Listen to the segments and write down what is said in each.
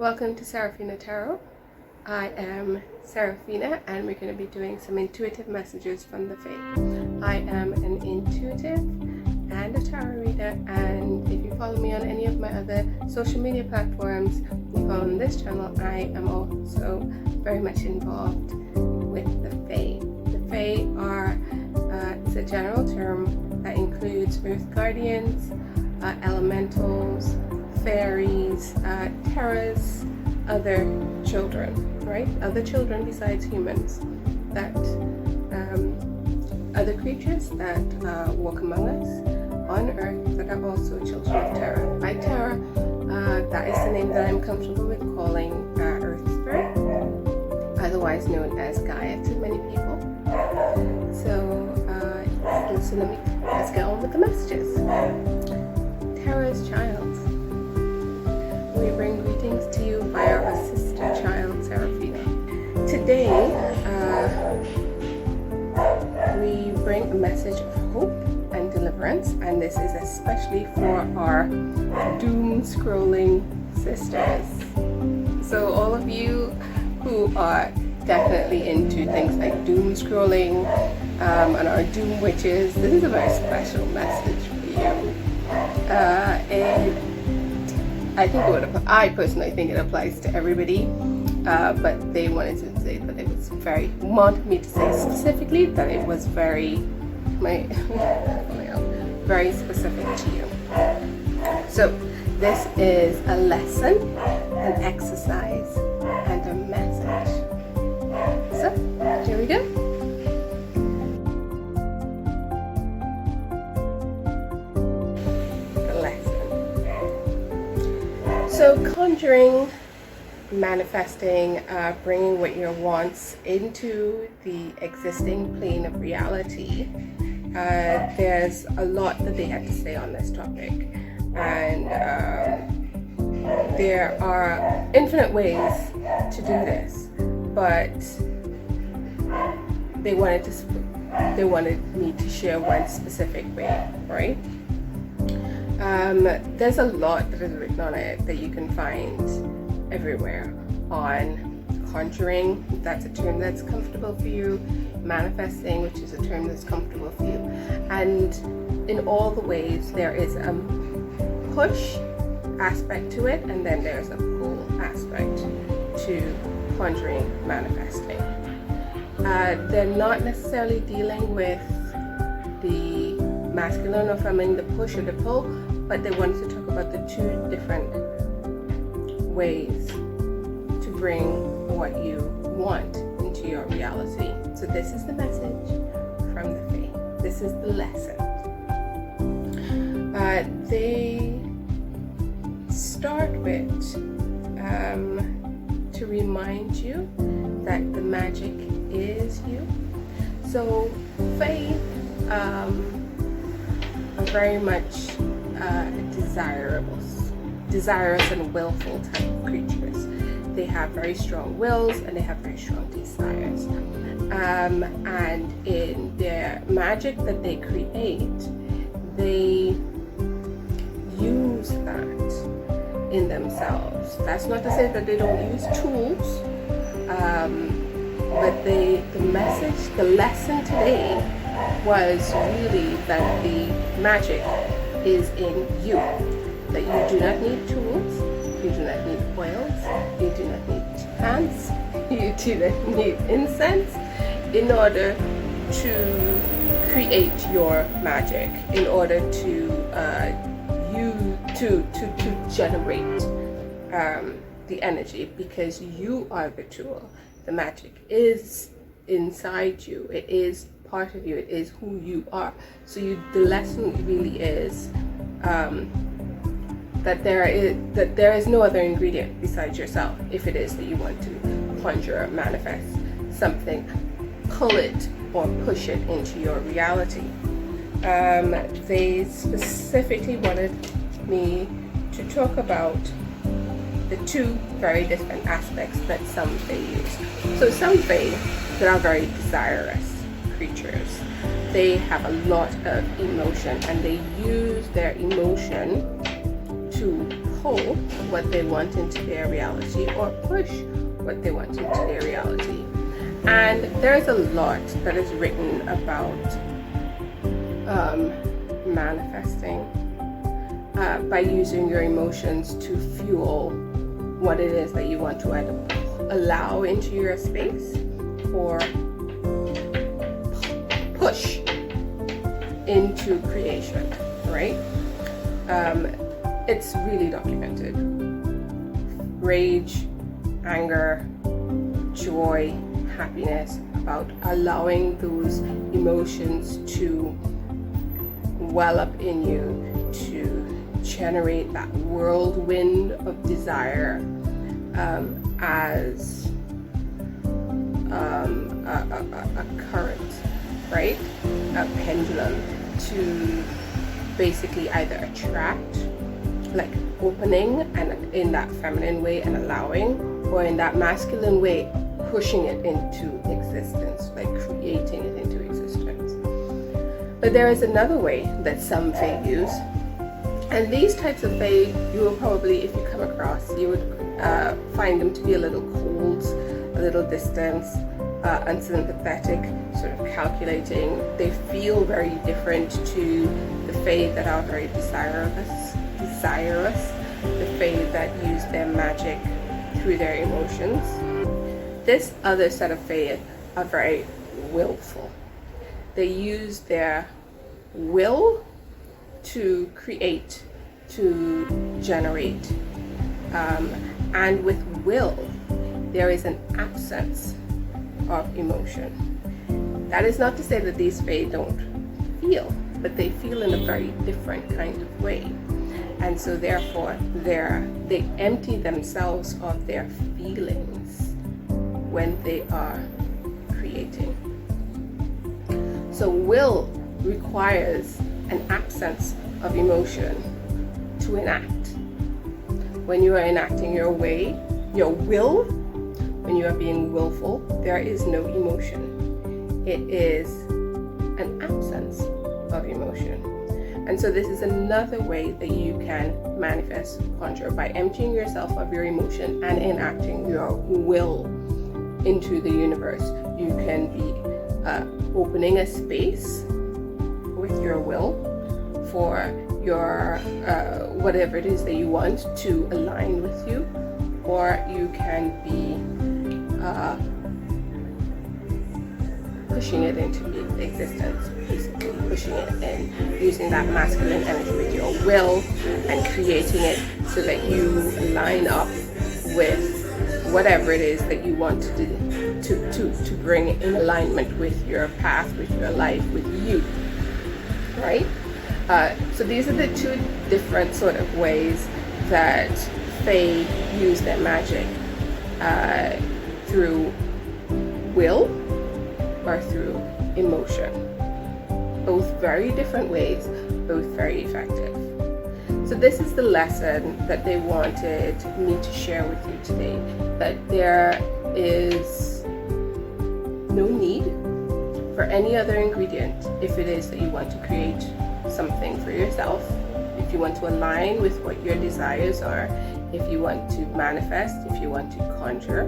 Welcome to Seraphina Tarot. I am Seraphina and we're going to be doing some intuitive messages from the faith. I am an intuitive and a tarot reader, and if you follow me on any of my other social media platforms, you follow on this channel, I am also very much involved with the fae. The fae are it's a general term that includes earth guardians, elementals, fairies, terrors, other children, right? Other children besides humans, that other creatures that walk among us on earth that are also children of terror. By terror, that is the name that I'm comfortable with calling earth spirit, otherwise known as Gaia to many people. So let's get on with the messages. Terror's child. We bring greetings to you via our sister child, Seraphina. Today, we bring a message of hope and deliverance, and this is especially for our doom scrolling sisters. So all of you who are definitely into things like doom scrolling and are doom witches, this is a very special message for you. I personally think it applies to everybody, but they wanted to say that it was wanted me to say specifically that it was very specific to you. So this is a lesson, an exercise, and a message. So here we go. So conjuring, manifesting, bringing what your wants into the existing plane of reality. There's a lot that they had to say on this topic, and there are infinite ways to do this, but they wanted me to share one specific way, right? There's a lot that is written on it that you can find everywhere on conjuring, that's a term that's comfortable for you, manifesting, which is a term that's comfortable for you, and in all the ways there is a push aspect to it, and then there's a pull aspect to conjuring, manifesting. They're not necessarily dealing with the masculine or feminine, the push or the pull, but they wanted to talk about the two different ways to bring what you want into your reality. So this is the message from the faith. This is the lesson. They start with to remind you that the magic is you. So faith are very much desirous and willful type creatures. They have very strong wills and they have very strong desires. And in their magic that they create, they use that in themselves. That's not to say that they don't use tools, but the lesson today was really that the magic is in you, that you do not need tools, you do not need oils, you do not need plants, you do not need incense in order to create your magic, in order to generate the energy, because you are the tool. The magic is inside you, it is part of you, it is who you are. So the lesson really is that there is no other ingredient besides yourself. If it is that you want to conjure, manifest something, pull it or push it into your reality. They specifically wanted me to talk about the two very different aspects that some fae use. So some fae that are very desirous creatures, they have a lot of emotion and they use their emotion to to pull what they want into their reality or push what they want into their reality. And there's a lot that is written about manifesting by using your emotions to fuel what it is that you want to either allow into your space or push into creation, right? It's really documented. Rage, anger, joy, happiness, about allowing those emotions to well up in you, to generate that whirlwind of desire as a current, right? A pendulum to basically either attract, like opening and in that feminine way and allowing, or in that masculine way pushing it into existence, like creating it into existence. But there is another way that some fae use, and these types of fae, you will probably, if you come across, you would find them to be a little cold, a little distant, unsympathetic, sort of calculating. They feel very different to the fae that are very desirous, the fae that use their magic through their emotions. This other set of fae are very willful. They use their will to create, to generate, and with will there is an absence of emotion. That is not to say that these fae don't feel, but they feel in a very different kind of way, and so therefore they empty themselves of their feelings when they are creating. So will requires an absence of emotion to enact. When you are enacting your way, your will, when you are being willful, there is no emotion. It is an absence of emotion. And so this is another way that you can manifest, conjure, by emptying yourself of your emotion and enacting your will into the universe. You can be opening a space with your will for your whatever it is that you want to align with you, or you can be pushing it into existence, basically pushing it in, using that masculine energy with your will and creating it so that you line up with whatever it is that you want to do, to bring in alignment with your path, with your life, with you, right? So these are the two different sort of ways that fae use their magic, through will or through emotion. Both very different ways, both very effective. So this is the lesson that they wanted me to share with you today, that there is no need for any other ingredient if it is that you want to create something for yourself, if you want to align with what your desires are, if you want to manifest, if you want to conjure,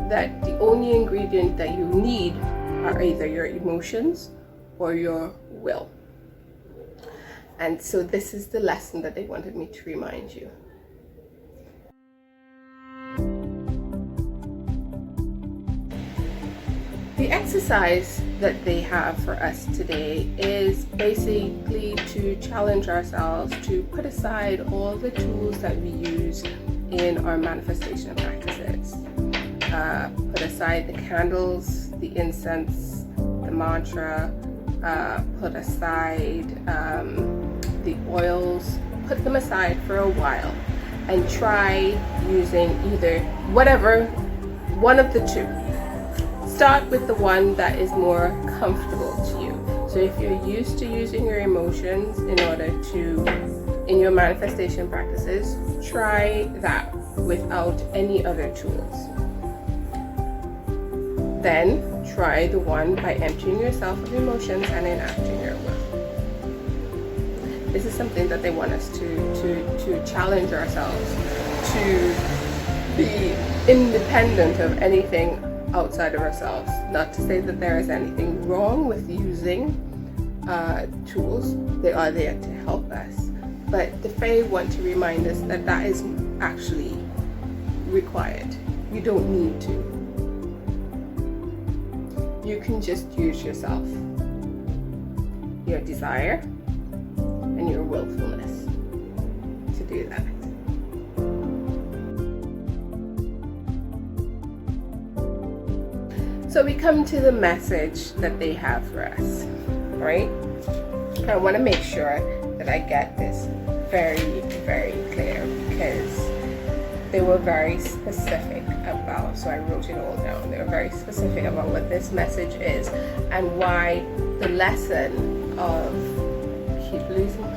that the only ingredient that you need are either your emotions or your will. And so this is the lesson that they wanted me to remind you. The exercise that they have for us today is basically to challenge ourselves to put aside all the tools that we use in our manifestation practices. Put aside the candles, the incense, the mantra, put aside the oils, put them aside for a while and try using either whatever, one of the two. Start with the one that is more comfortable to you. So if you're used to using your emotions in order to, in your manifestation practices, try that without any other tools. Then try the one by emptying yourself of emotions and enacting your will. This is something that they want us to challenge ourselves, to be independent of anything outside of ourselves. Not to say that there is anything wrong with using tools. They are there to help us. But the Fae want to remind us that that is actually required. You don't need to. You can just use yourself, your desire, and your willfulness to do that. So we come to the message that they have for us, right? I want to make sure that I get this very, very clear, because they were very specific about, so I wrote it all down. They were very specific about what this message is and why the lesson of, keep losing my,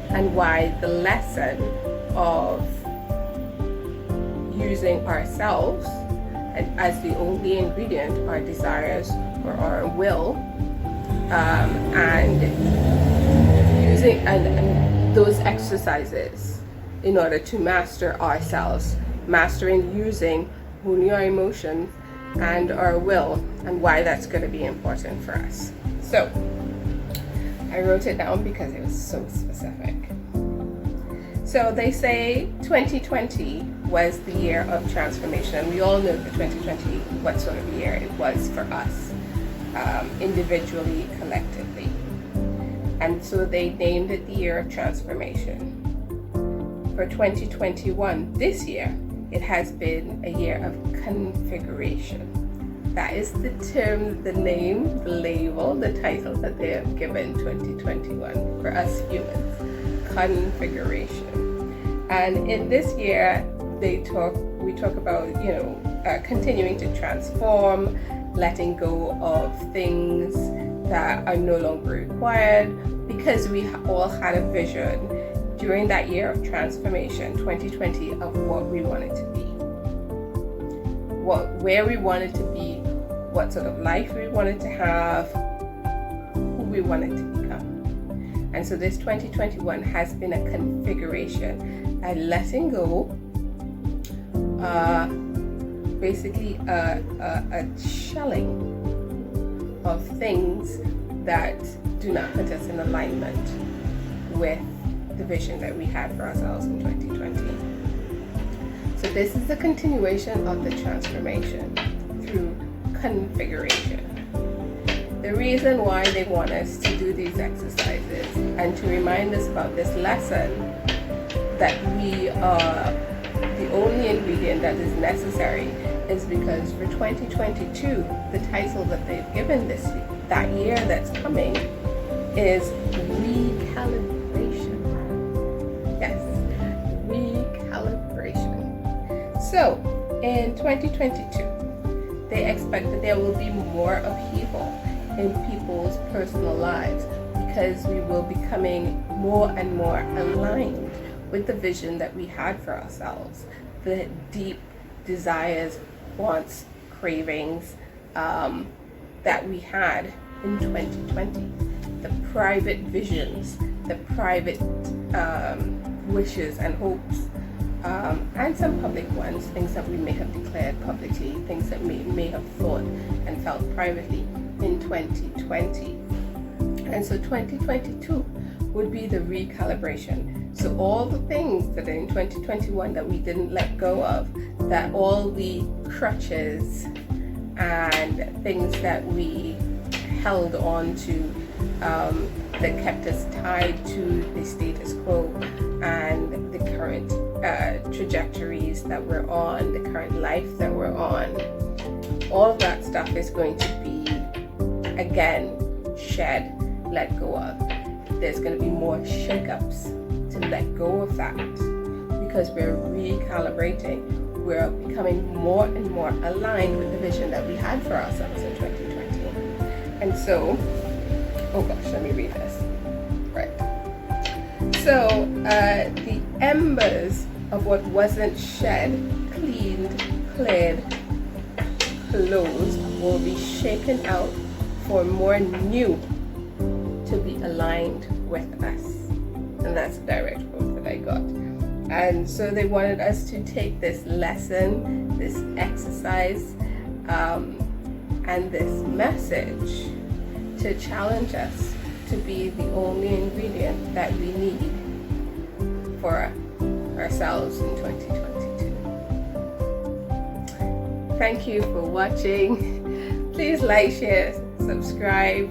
and why the lesson of using ourselves and as the only ingredient, our desires or our will, and using and those exercises in order to master ourselves, mastering using only our emotions and our will, and why that's going to be important for us. So I wrote it down because it was so specific. So they say 2020 was the year of transformation. We all know that 2020, what sort of year it was for us, individually, collectively. And so they named it the year of transformation. For 2021, this year, it has been a year of configuration. That is the term, the name, the label, the title that they have given 2021 for us humans. Configuration. And in this year, we talk about, continuing to transform, letting go of things that are no longer required, because we all had a vision during that year of transformation, 2020, of what we wanted to be, where we wanted to be, what sort of life we wanted to have, who we wanted to become. And so this 2021 has been a configuration, a letting go, basically a shelling of things that do not put us in alignment with the vision that we had for ourselves in 2020. So this is the continuation of the transformation through configuration. The reason why they want us to do these exercises and to remind us about this lesson, that we are the only ingredient that is necessary, is because for 2022, the title that they've given that year that's coming is recalibration. Yes, recalibration. So in 2022, they expect that there will be more upheaval in people's personal lives, because we will be becoming more and more aligned with the vision that we had for ourselves, the deep desires, wants, cravings that we had in 2020, the private visions, the private wishes and hopes, and some public ones, things that we may have declared publicly, things that we may have thought and felt privately in 2020. And so 2022 would be the recalibration. So all the things that are in 2021 that we didn't let go of, that all the crutches and things that we held on to, that kept us tied to the status quo and the current trajectories that we're on, the current life that we're on, all of that stuff is going to be, again, shed, let go of. There's going to be more shakeups to let go of that, because we're recalibrating. We're becoming more and more aligned with the vision that we had for ourselves in 2020. And so, oh gosh, let me read this. Right. So, the embers of what wasn't shed, cleaned, cleared, closed will be shaken out for more new to be aligned with us. And that's a direct quote that I got. And so they wanted us to take this lesson, this exercise, and this message to challenge us to be the only ingredient that we need for ourselves in 2022. Thank you for watching. Please like, share, subscribe.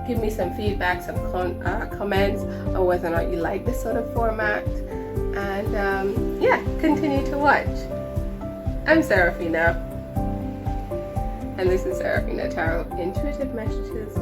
Give me some feedback, some comments on whether or not you like this sort of format. And yeah, continue to watch. I'm Seraphina. And this is Seraphina Tarot, Intuitive Messages